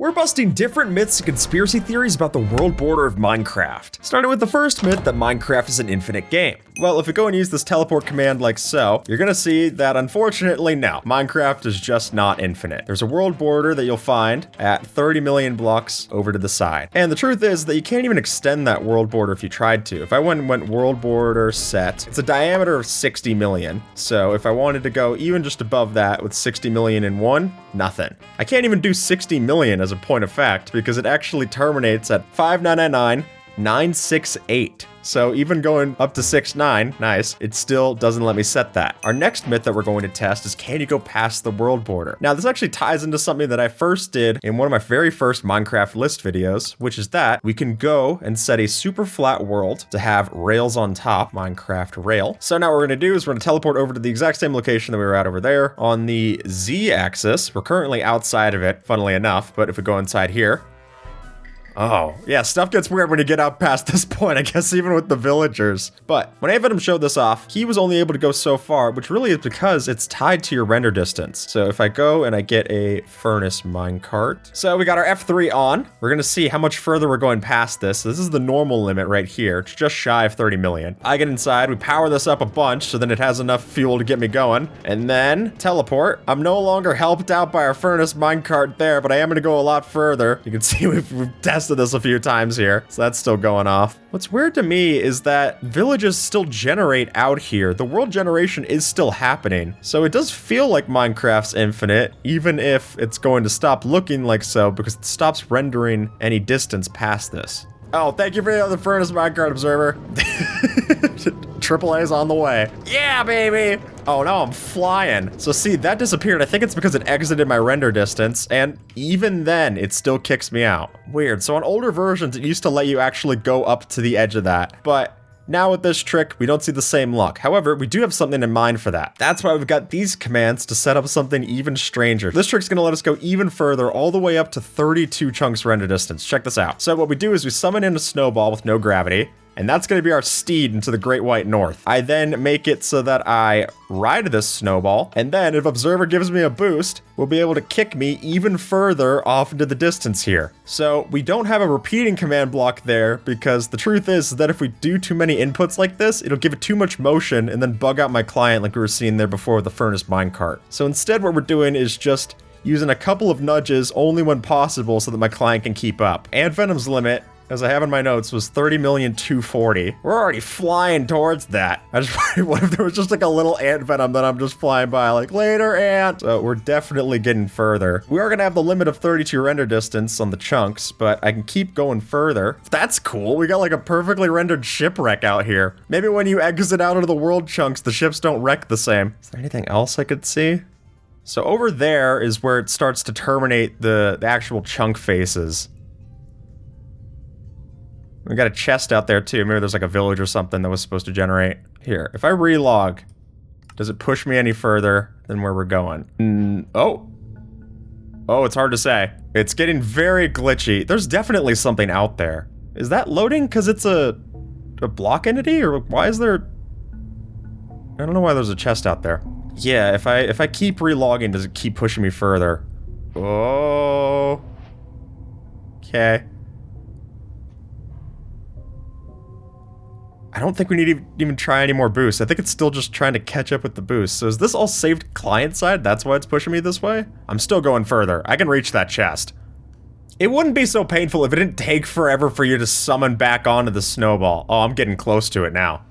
We're busting different myths and conspiracy theories about the world border of Minecraft. Starting with the first myth that Minecraft is an infinite game. Well, if we go and use this teleport command like so, you're gonna see that unfortunately no, Minecraft is just not infinite. There's a world border that you'll find at 30 million blocks over to the side. And the truth is that you can't even extend that world border if you tried to. If I went world border set, it's a diameter of 60 million. So if I wanted to go even just above that with 60 million in one, nothing. I can't even do 60 million as a point of fact because it actually terminates at 5999968. So even going up to 69, nice, it still doesn't let me set that. Our next myth that we're going to test is, can you go past the world border? Now this actually ties into something that I first did in one of my very first Minecraft list videos, which is that we can go and set a super flat world to have rails on top, Minecraft rail. So now what we're gonna do is we're gonna teleport over to the exact same location that we were at over there. On the Z axis, we're currently outside of it, funnily enough, but if we go inside here, oh, yeah, stuff gets weird when you get out past this point, I guess, even with the villagers. But when Avidum showed this off, he was only able to go so far, which really is because it's tied to your render distance. So if I go and I get a furnace minecart. So we got our F3 on. We're gonna see how much further we're going past this. This is the normal limit right here. It's just shy of 30 million. I get inside, we power this up a bunch, so then it has enough fuel to get me going. And then teleport. I'm no longer helped out by our furnace minecart there, but I am gonna go a lot further. You can see we've tested this a few times here, so that's still going off. What's weird to me is that villages still generate out here. The world generation is still happening, so it does feel like Minecraft's infinite, even if it's going to stop looking like so because it stops rendering any distance past this. Oh, thank you for the other furnace minecart observer. Triple A's on the way. Yeah, baby! Oh, no, I'm flying. So see, that disappeared. I think it's because it exited my render distance, and even then, it still kicks me out. Weird. So on older versions, it used to let you actually go up to the edge of that, but now with this trick, we don't see the same luck. However, we do have something in mind for that. That's why we've got these commands to set up something even stranger. This trick's gonna let us go even further, all the way up to 32 chunks render distance. Check this out. So what we do is we summon in a snowball with no gravity, and that's gonna be our steed into the Great White North. I then make it so that I ride this snowball, and then if Observer gives me a boost, we'll be able to kick me even further off into the distance here. So we don't have a repeating command block there because the truth is that if we do too many inputs like this, it'll give it too much motion and then bug out my client like we were seeing there before with the furnace minecart. So instead what we're doing is just using a couple of nudges only when possible so that my client can keep up. And Venom's limit, as I have in my notes, was 30,240,000. We're already flying towards that. I just wondered what if there was just like a little ant venom that I'm just flying by like, later ant. So we're definitely getting further. We are gonna have the limit of 32 render distance on the chunks, but I can keep going further. That's cool. We got like a perfectly rendered shipwreck out here. Maybe when you exit out of the world chunks, the ships don't wreck the same. Is there anything else I could see? So over there is where it starts to terminate the actual chunk faces. We got a chest out there too. Maybe there's like a village or something that was supposed to generate. Here, if I relog, does it push me any further than where we're going? Oh, it's hard to say. It's getting very glitchy. There's definitely something out there. Is that loading because it's a block entity, or why is there? I don't know why there's a chest out there. Yeah, if I keep relogging, does it keep pushing me further? Oh, okay. I don't think we need to even try any more boosts. I think it's still just trying to catch up with the boost. So is this all saved client side? That's why it's pushing me this way? I'm still going further. I can reach that chest. It wouldn't be so painful if it didn't take forever for you to summon back onto the snowball. Oh, I'm getting close to it now.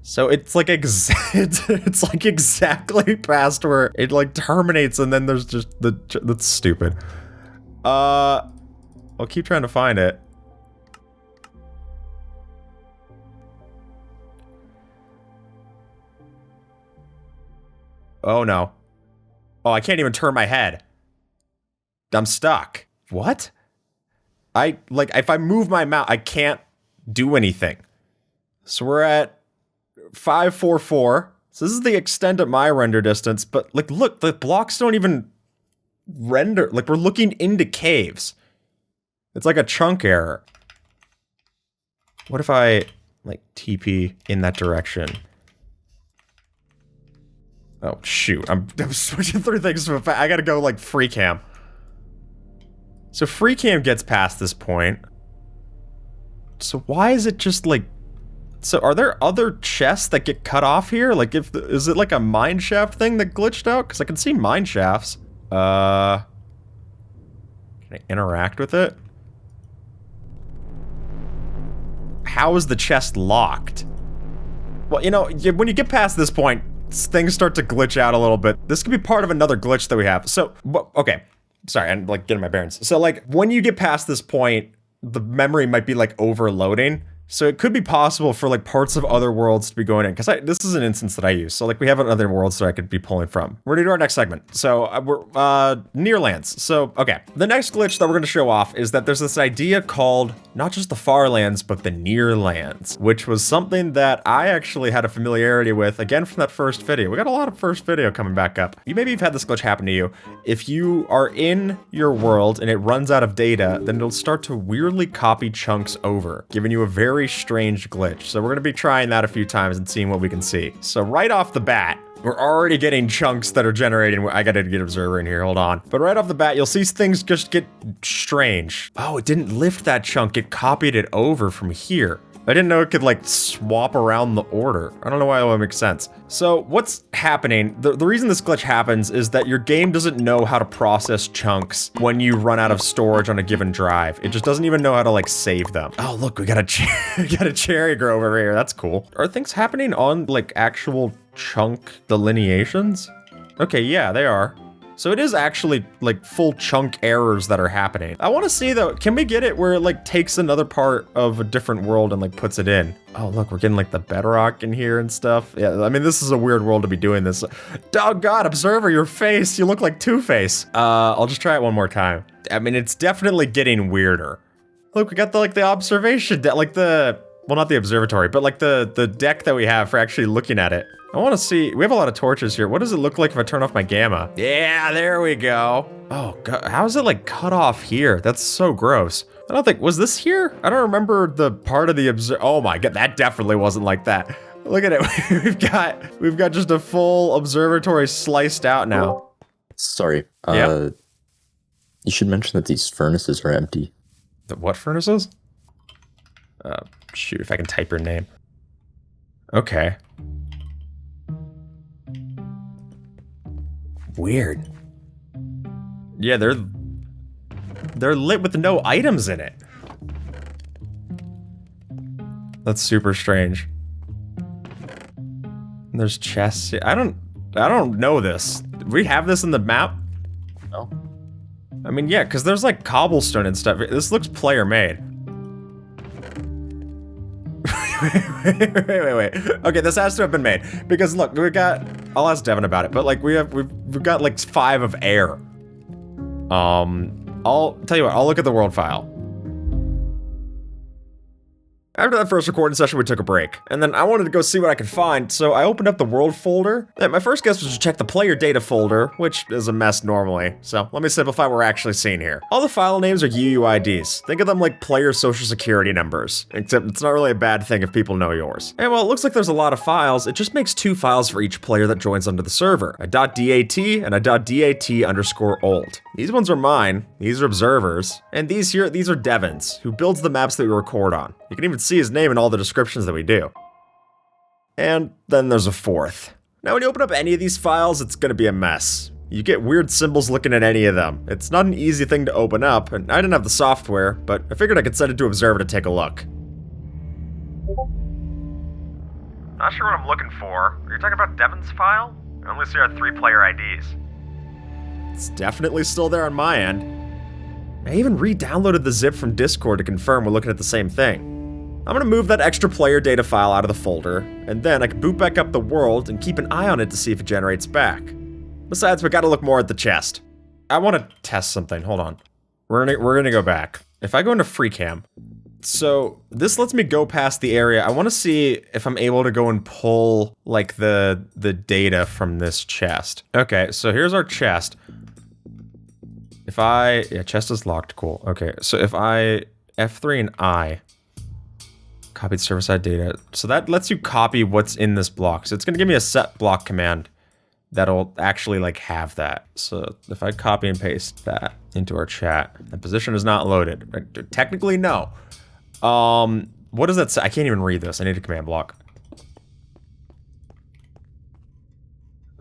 So it's like it's like exactly past where it like terminates, and then there's just that's stupid. I'll keep trying to find it. Oh no. Oh, I can't even turn my head. I'm stuck. What? Like, if I move my mouse, I can't do anything. So we're at 544. So this is the extent of my render distance, but like, look, the blocks don't even render. Like, we're looking into caves. It's like a chunk error. What if I, like, TP in that direction? Oh, shoot. I'm switching through things. I gotta go, like, free cam. So free cam gets past this point. So why is it just like... So are there other chests that get cut off here? Like is it like a mine shaft thing that glitched out? Because I can see mine shafts. Can I interact with it? How is the chest locked? Well, you know, when you get past this point, things start to glitch out a little bit. This could be part of another glitch that we have. So, okay. Sorry, I'm like getting my bearings. So like when you get past this point, the memory might be like overloading. So it could be possible for like parts of other worlds to be going in, because this is an instance that I use. So like we have other worlds that I could be pulling from. We're gonna do our next segment. So we're near lands. So okay, the next glitch that we're gonna show off is that there's this idea called not just the far lands, but the near lands, which was something that I actually had a familiarity with, again, from that first video. We got a lot of first video coming back up. Maybe you've had this glitch happen to you. If you are in your world and it runs out of data, then it'll start to weirdly copy chunks over, giving you a very strange glitch. So we're gonna be trying that a few times and seeing what we can see. So right off the bat, we're already getting chunks that are generating. I gotta get observer in here, hold on. But right off the bat, you'll see things just get strange. Oh, it didn't lift that chunk, it copied it over from here. I didn't know it could like swap around the order. I don't know why that would make sense. So what's happening, the reason this glitch happens is that your game doesn't know how to process chunks when you run out of storage on a given drive. It just doesn't even know how to like save them. Oh look, we got a cherry grove over here, that's cool. Are things happening on like actual chunk delineations? Okay, yeah, they are. So it is actually like full chunk errors that are happening. I want to see though, can we get it where it like takes another part of a different world and like puts it in? Oh look, we're getting like the bedrock in here and stuff. Yeah, I mean, this is a weird world to be doing this. Oh God, observer, your face, you look like Two-Face. I'll just try it one more time. I mean, it's definitely getting weirder. Look, we got the observation deck, like well, not the observatory, but like the deck that we have for actually looking at it. I want to see, we have a lot of torches here. What does it look like if I turn off my gamma? Yeah, there we go. Oh God, how is it like cut off here? That's so gross. I don't think, was this here? I don't remember the part of the oh my God, that definitely wasn't like that. Look at it, we've got just a full observatory sliced out now. Sorry, yeah? You should mention that these furnaces are empty. The what furnaces? Shoot, if I can type your name. Okay. Weird. Yeah, they're lit with no items in it. That's super strange. There's chests. I don't know this. Do we have this in the map? No. I mean, yeah, because there's like cobblestone and stuff. This looks player made. wait. Okay, this has to have been made because look, I'll ask Devin about it, but like we've got like 5 of air. I'll tell you what, I'll look at the world file. After that first recording session, we took a break, and then I wanted to go see what I could find, so I opened up the world folder. And my first guess was to check the player data folder, which is a mess normally, so let me simplify what we're actually seeing here. All the file names are UUIDs. Think of them like player social security numbers, except it's not really a bad thing if people know yours. And while it looks like there's a lot of files, it just makes 2 files for each player that joins onto the server, a .dat and a .dat_old. These ones are mine, these are observers, and these are Devin's, who builds the maps that we record on. You can even see his name in all the descriptions that we do. And then there's a 4th. Now when you open up any of these files, it's gonna be a mess. You get weird symbols looking at any of them. It's not an easy thing to open up, and I didn't have the software, but I figured I could send it to Observer to take a look. Not sure what I'm looking for. Are you talking about Devin's file? I only see our 3 player IDs. It's definitely still there on my end. I even re-downloaded the zip from Discord to confirm we're looking at the same thing. I'm gonna move that extra player data file out of the folder, and then I can boot back up the world and keep an eye on it to see if it generates back. Besides, we gotta look more at the chest. I wanna test something, hold on. We're gonna go back. If I go into free cam, so this lets me go past the area. I wanna see if I'm able to go and pull like the data from this chest. Okay, so here's our chest. Yeah, chest is locked, cool. Okay, so if I F3 and I, copied server side data. So that lets you copy what's in this block. So it's gonna give me a set block command. that'll actually like have that. So if I copy and paste that into our chat, the position is not loaded. Technically, no. What does that say? I can't even read this. I need a command block.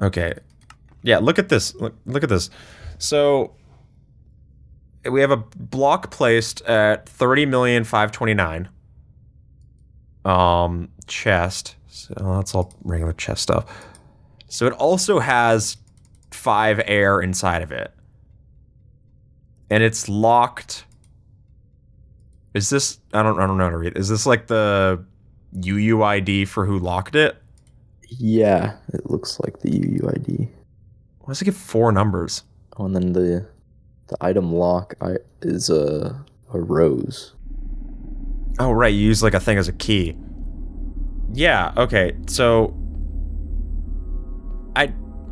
Okay. Yeah, look at this. Look at this. So we have a block placed at 30,529,000. Chest. So that's all regular chest stuff. So it also has 5 air inside of it. And it's locked. Is this, I don't know how to read. Is this like the UUID for who locked it? Yeah, it looks like the UUID. Why does it give 4 numbers? Oh, and then the item lock is a rose. Oh, right, you use like a thing as a key. Yeah, okay, so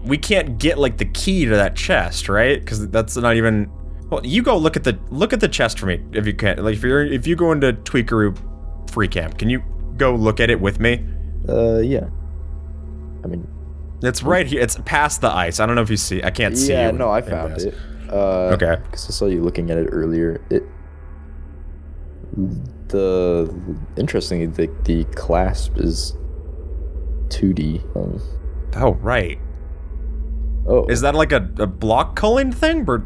we can't get like the key to that chest, right? Because that's not even. Well, you go look at the chest for me if you can. Like if you go into Tweakeroo free camp, can you go look at it with me? Yeah. I mean, it's right here. It's past the ice. I don't know if you see. I can't see. Yeah, no, I found it. Okay. Because I saw you looking at it earlier. Interestingly, the clasp is 2D. Oh, right. Oh. Is that like a block culling thing? Or?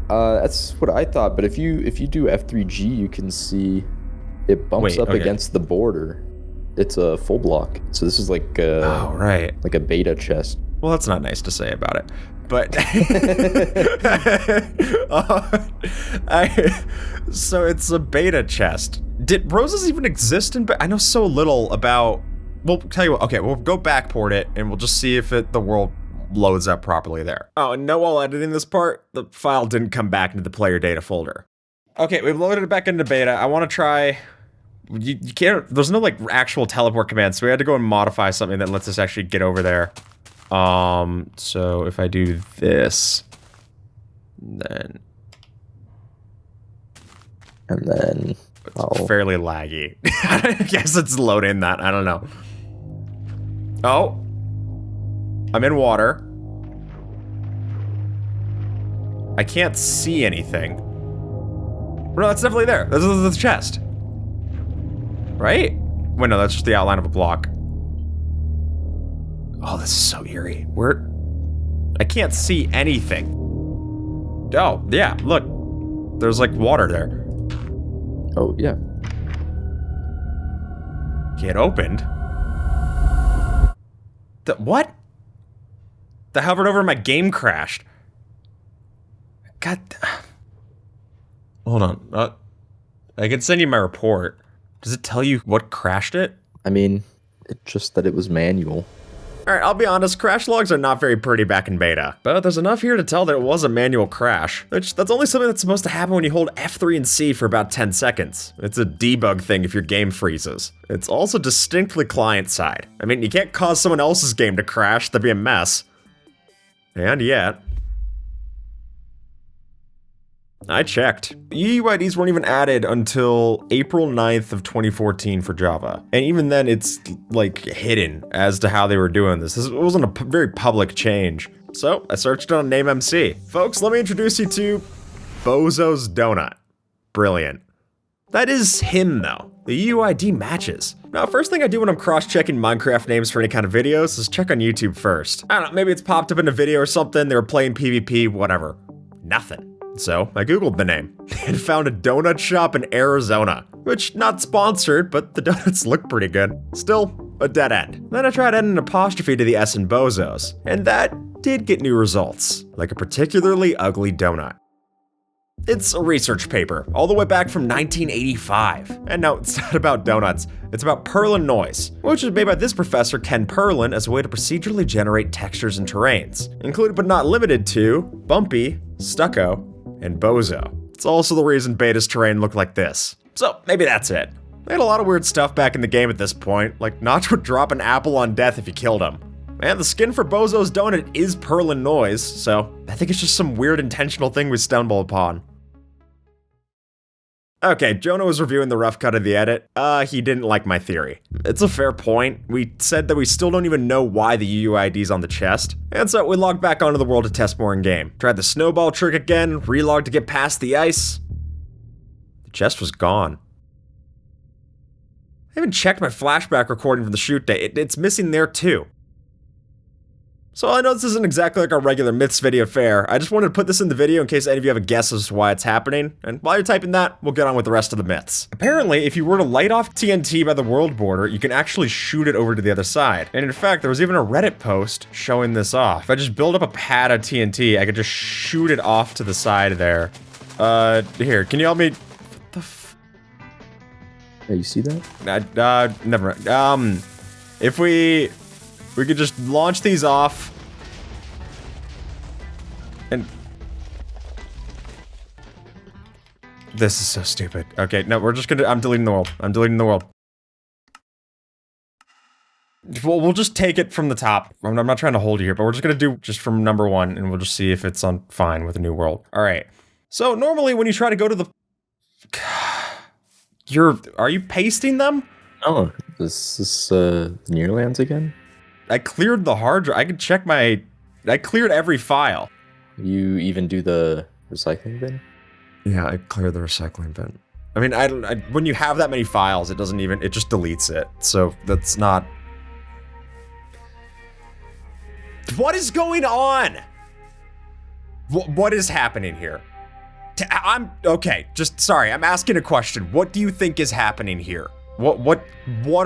That's what I thought. But if you do F3G, you can see it bumps up against the border. It's a full block. So this is like oh, right. Like a beta chest. Well, that's not nice to say about it. But so it's a beta chest. Did roses even exist in I know so little about. We'll tell you what. Okay, we'll go backport it and we'll just see if the world loads up properly there. Oh, and no, while editing this part, the file didn't come back into the player data folder. Okay, we've loaded it back into beta. I want to try. You can't. There's no like actual teleport command, so we had to go and modify something that lets us actually get over there. So if I do this, then it's fairly laggy. I guess it's loading that. I don't know. Oh, I'm in water. I can't see anything. No, it's definitely there. This is the chest. Right? Wait, no, that's just the outline of a block. Oh, this is so eerie. I can't see anything. Oh, yeah, look. There's like water there. Oh, yeah. Get opened. What? The hovered over my game crashed. God. Hold on. I can send you my report. Does it tell you what crashed it? I mean, it's just that it was manual. Alright, I'll be honest, crash logs are not very pretty back in beta. But there's enough here to tell that it was a manual crash. That's only something that's supposed to happen when you hold F3 and C for about 10 seconds. It's a debug thing if your game freezes. It's also distinctly client-side. I mean, you can't cause someone else's game to crash, that'd be a mess. And yet... I checked. UUIDs weren't even added until April 9th of 2014 for Java. And even then, it's, like, hidden as to how they were doing this. This wasn't a very public change. So, I searched on NameMC. Folks, let me introduce you to Bozo's Donut. Brilliant. That is him, though. The UUID matches. Now, first thing I do when I'm cross-checking Minecraft names for any kind of videos is check on YouTube first. I don't know, maybe it's popped up in a video or something, they were playing PvP, whatever. Nothing. So, I googled the name, and found a donut shop in Arizona. Which, not sponsored, but the donuts look pretty good. Still, a dead end. Then I tried adding an apostrophe to the S in Bozos, and that did get new results, like a particularly ugly donut. It's a research paper, all the way back from 1985. And no, it's not about donuts, it's about Perlin noise, which is made by this professor Ken Perlin as a way to procedurally generate textures and terrains, included but not limited to bumpy, stucco, and bozo. It's also the reason Beta's terrain looked like this. So maybe that's it. They had a lot of weird stuff back in the game at this point, like Notch would drop an apple on death if you killed him. And the skin for Bozo's donut is Perlin noise, so I think it's just some weird intentional thing we stumble upon. Okay, Jonah was reviewing the rough cut of the edit. He didn't like my theory. It's a fair point. We said that we still don't even know why the UUID's on the chest, and so we logged back onto the world to test more in-game. Tried the snowball trick again, relogged to get past the ice. The chest was gone. I haven't checked my flashback recording from the shoot day. It's missing there too. So I know this isn't exactly like our regular Myths video fare. I just wanted to put this in the video in case any of you have a guess as to why it's happening. And while you're typing that, we'll get on with the rest of the myths. Apparently, if you were to light off TNT by the world border, you can actually shoot it over to the other side. And in fact, there was even a Reddit post showing this off. If I just build up a pad of TNT, I could just shoot it off to the side there. Here, can you help me? What the f- Yeah, you see that? Never mind. If we could just launch these off. And this is so stupid. Okay, no, I'm deleting the world. I'm deleting the world. We'll just take it from the top. I'm not trying to hold you here, but we're just gonna do just from number 1, and we'll just see if it's on fine with a new world. All right. So normally when you try to go to the, are you pasting them? Oh, this is Nearlands again? I cleared the hard drive. I could check I cleared every file. You even do the recycling bin? Yeah, I cleared the recycling bin. I mean, when you have that many files, it just deletes it. So that's not. What is going on? What is happening here? Okay, sorry, I'm asking a question. What do you think is happening here? What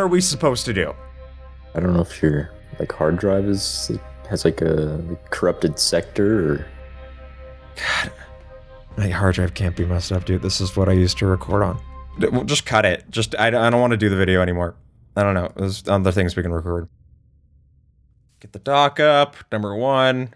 are we supposed to do? I don't know if your hard drive has a corrupted sector or. God, my hard drive can't be messed up, dude. This is what I used to record on. We'll just cut it. I don't want to do the video anymore. I don't know. There's other things we can record. Get the dock up. Number 1.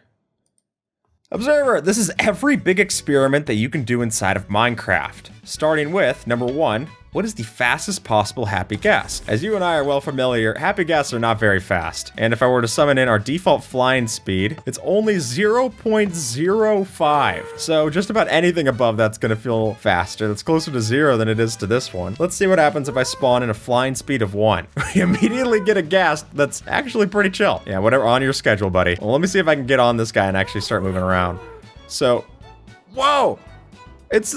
Observer, this is every big experiment that you can do inside of Minecraft. Starting with, number 1, what is the fastest possible happy gas? As you and I are well familiar, happy gas are not very fast. And if I were to summon in our default flying speed, it's only 0.05. So just about anything above that's gonna feel faster. That's closer to 0 than it is to this one. Let's see what happens if I spawn in a flying speed of 1. We immediately get a gas that's actually pretty chill. Yeah, whatever, on your schedule, buddy. Well, let me see if I can get on this guy and actually start moving around. So, whoa! It's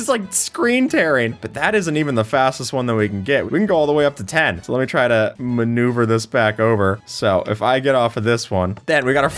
like screen tearing, but that isn't even the fastest one that we can get. We can go all the way up to 10. So let me try to maneuver this back over. So if I get off of this one, then we got our